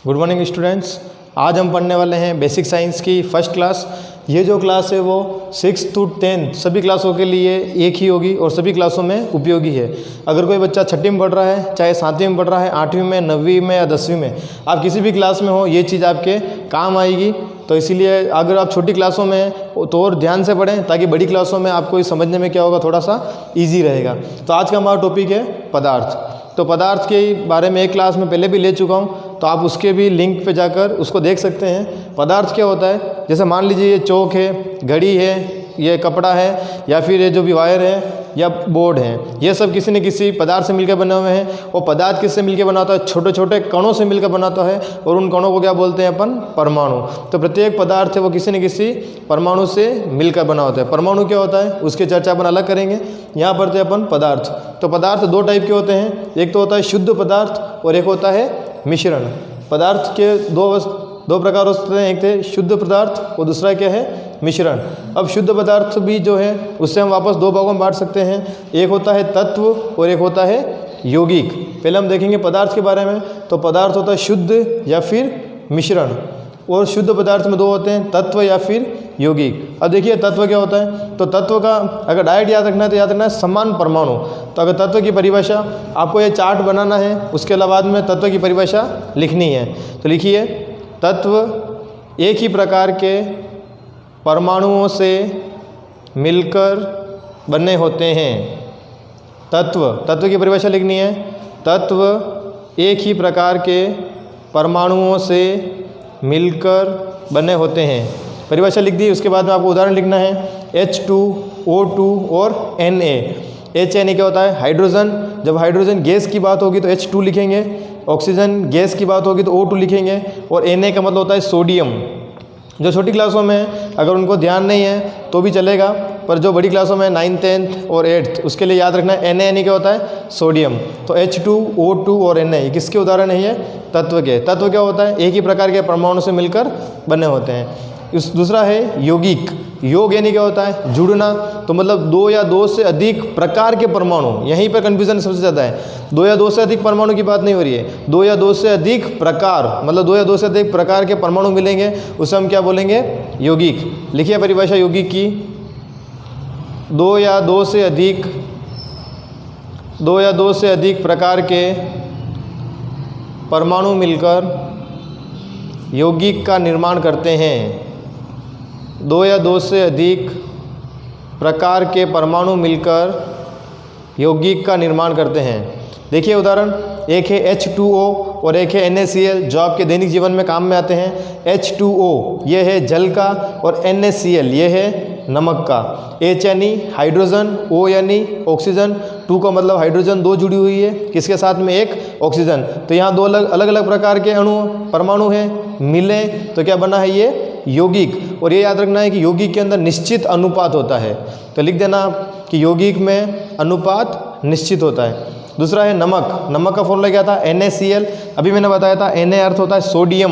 Good morning students. आज हम पढ़ने वाले हैं बेसिक साइंस की फर्स्ट क्लास। ये जो क्लास है वो 6 to 10 सभी क्लासों के लिए एक ही होगी और सभी क्लासों में उपयोगी है। अगर कोई बच्चा छठी में पढ़ रहा है, चाहे 7वीं में पढ़ रहा है, 8वीं में, 9वीं में या 10वीं में, आप किसी भी क्लास में हो ये चीज़ आपके काम आएगी। तो इसीलिए अगर आप छोटी क्लासों में हैं तो और ध्यान से पढ़ें ताकि बड़ी क्लासों में आपको समझने में क्या होगा, थोड़ा सा ईजी रहेगा। तो आज का हमारा टॉपिक है पदार्थ। तो पदार्थ के बारे में एक क्लास में पहले भी ले चुका हूँ, तो आप उसके भी लिंक पे जाकर उसको देख सकते हैं। पदार्थ क्या होता है, जैसे मान लीजिए ये चौक है, घड़ी है, ये कपड़ा है, या फिर ये जो भी वायर है या बोर्ड है, ये सब किसी न किसी पदार्थ से मिलकर बने हुए हैं। और पदार्थ किससे मिलकर बना होता है? छोटे छोटे कणों से मिलकर बनाता है, और उन कणों को क्या बोलते हैं अपन? परमाणु। तो प्रत्येक पदार्थ है वो किसी न किसी परमाणु से मिलकर बना होता है। परमाणु क्या होता है उसकी चर्चा अपन अलग करेंगे। यहाँ पर थे अपन पदार्थ। तो पदार्थ दो टाइप के होते हैं, एक तो होता है शुद्ध पदार्थ और एक होता है मिश्रण। पदार्थ के दो प्रकार होते हैं, एक थे शुद्ध पदार्थ और दूसरा क्या है? मिश्रण। अब शुद्ध पदार्थ भी जो है उससे हम वापस दो भागों में बांट सकते हैं, एक होता है तत्व और एक होता है यौगिक। पहले हम देखेंगे पदार्थ के बारे में। तो पदार्थ होता है शुद्ध या फिर मिश्रण, और शुद्ध पदार्थ में दो होते हैं, तत्व या फिर यौगिक। अब देखिए तत्व क्या होता है। तो तत्व का अगर डायरेक्ट याद रखना है तो याद रखना है समान परमाणु। तो अगर तत्व की परिभाषा आपको ये चार्ट बनाना है, उसके बाद में तत्व की परिभाषा लिखनी है। तो लिखिए, तत्व एक ही प्रकार के परमाणुओं से मिलकर बने होते हैं। तत्व की परिभाषा लिखनी है, तत्व एक ही प्रकार के परमाणुओं से मिलकर बने होते हैं। परिभाषा लिख दी। उसके बाद में आपको उदाहरण लिखना है, H2O2 और Na। Na क्या होता है? हाइड्रोजन। जब हाइड्रोजन गैस की बात होगी तो H2 लिखेंगे, ऑक्सीजन गैस की बात होगी तो O2 लिखेंगे, और Na का मतलब होता है सोडियम। जो छोटी क्लासों में अगर उनको ध्यान नहीं है तो भी चलेगा, पर जो बड़ी क्लासों में 9th 10th और 8th उसके लिए याद रखना है Na क्या होता है? सोडियम। तो H2O2 और Na ये किसके उदाहरण है? ये तत्व के। तत्व क्या होता है? एक ही प्रकार के परमाणु से मिलकर बने होते हैं। दूसरा है यौगिक। योग यानी क्या होता है? जुड़ना। तो मतलब दो या दो से अधिक प्रकार के परमाणु, यहीं पर कन्फ्यूजन सबसे ज़्यादा है। दो या दो से अधिक परमाणु की बात नहीं हो रही है, दो या दो से अधिक प्रकार, मतलब दो या दो से अधिक प्रकार के परमाणु मिलेंगे, उसे हम क्या बोलेंगे? यौगिक। लिखिए परिभाषा यौगिक की, दो या दो से अधिक प्रकार के परमाणु मिलकर यौगिक का निर्माण करते हैं। दो या दो से अधिक प्रकार के परमाणु मिलकर यौगिक का निर्माण करते हैं। देखिए उदाहरण, एक है H2O और एक है NaCl, जो आपके दैनिक जीवन में काम में आते हैं। H2O ये है जल का, और NaCl ये है नमक का। H यानी हाइड्रोजन, O यानी ऑक्सीजन, 2 का मतलब हाइड्रोजन दो जुड़ी हुई है, किसके साथ में? एक ऑक्सीजन। तो यहाँ दो अलग अलग प्रकार के परमाणु हैं, मिले तो क्या बना है? ये यौगिक। और ये याद रखना है कि यौगिक के अंदर निश्चित अनुपात होता है। तो लिख देना कि यौगिक में अनुपात निश्चित होता है। दूसरा है नमक। नमक का फॉर्मूला क्या था? NaCl। अभी मैंने बताया था Na अर्थ होता है सोडियम।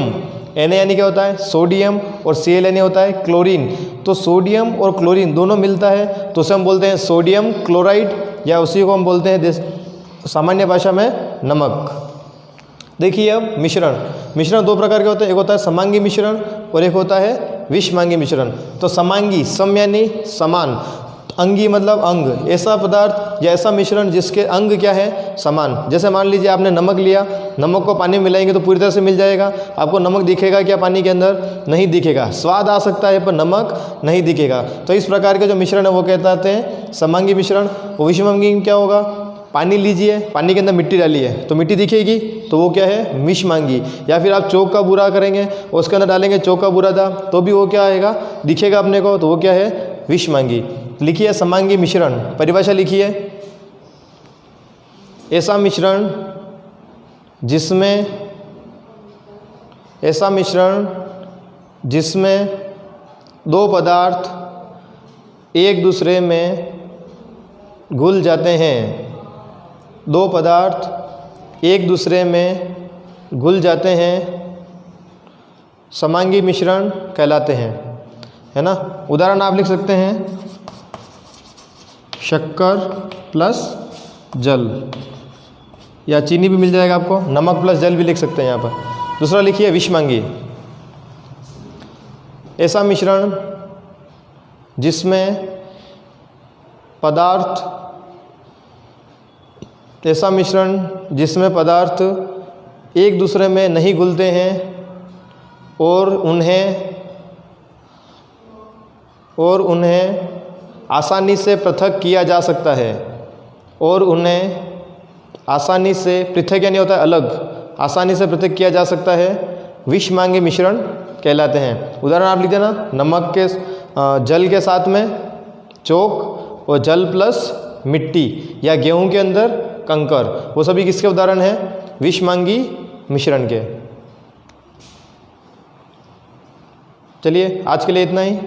Na यानी क्या होता है? सोडियम, और Cl यानी होता है क्लोरीन। तो सोडियम और क्लोरीन दोनों मिलता है तो उसे हम बोलते हैं सोडियम क्लोराइड, या उसी को हम बोलते हैं सामान्य भाषा में नमक। देखिए अब मिश्रण। मिश्रण दो प्रकार के होते हैं, एक होता है समांगी मिश्रण और एक होता है विषमांगी मिश्रण। तो समांगी, सम यानी समान, अंगी मतलब अंग, ऐसा पदार्थ या ऐसा मिश्रण जिसके अंग क्या है? समान। जैसे मान लीजिए आपने नमक लिया, नमक को पानी में मिलाएंगे तो पूरी तरह से मिल जाएगा। आपको नमक दिखेगा क्या पानी के अंदर? नहीं दिखेगा। स्वाद आ सकता है पर नमक नहीं दिखेगा। तो इस प्रकार के जो मिश्रण है वो कहते हैं समांगी मिश्रण। और विषमांगी क्या होगा? पानी लीजिए, पानी के अंदर मिट्टी डालिए तो मिट्टी दिखेगी, तो वो क्या है? विषमांगी। या फिर आप चौक का बूरा करेंगे और उसके अंदर डालेंगे चौक का बूरा था, तो भी वो क्या आएगा? दिखेगा अपने को, तो वो क्या है? विषमांगी। लिखिए समांगी मिश्रण। परिभाषा लिखिए, ऐसा मिश्रण जिसमें दो पदार्थ एक दूसरे में घुल जाते हैं। दो पदार्थ एक दूसरे में घुल जाते हैं, समांगी मिश्रण कहलाते हैं, है ना। उदाहरण आप लिख सकते हैं, शक्कर प्लस जल, या चीनी भी मिल जाएगा आपको, नमक प्लस जल भी लिख सकते हैं यहाँ पर। दूसरा लिखिए विषमांगी, ऐसा मिश्रण जिसमें पदार्थ एक दूसरे में नहीं घुलते हैं और उन्हें आसानी से पृथक किया जा सकता है, और उन्हें आसानी से पृथक यानी होता है अलग, आसानी से पृथक किया जा सकता है, विषमांगी मिश्रण कहलाते हैं। उदाहरण आप लिख देना, नमक के जल के साथ में चौक और जल प्लस मिट्टी, या गेहूं के अंदर कंकर, वो सभी किसके उदाहरण हैं? विषमांगी मिश्रण के। चलिए आज के लिए इतना ही।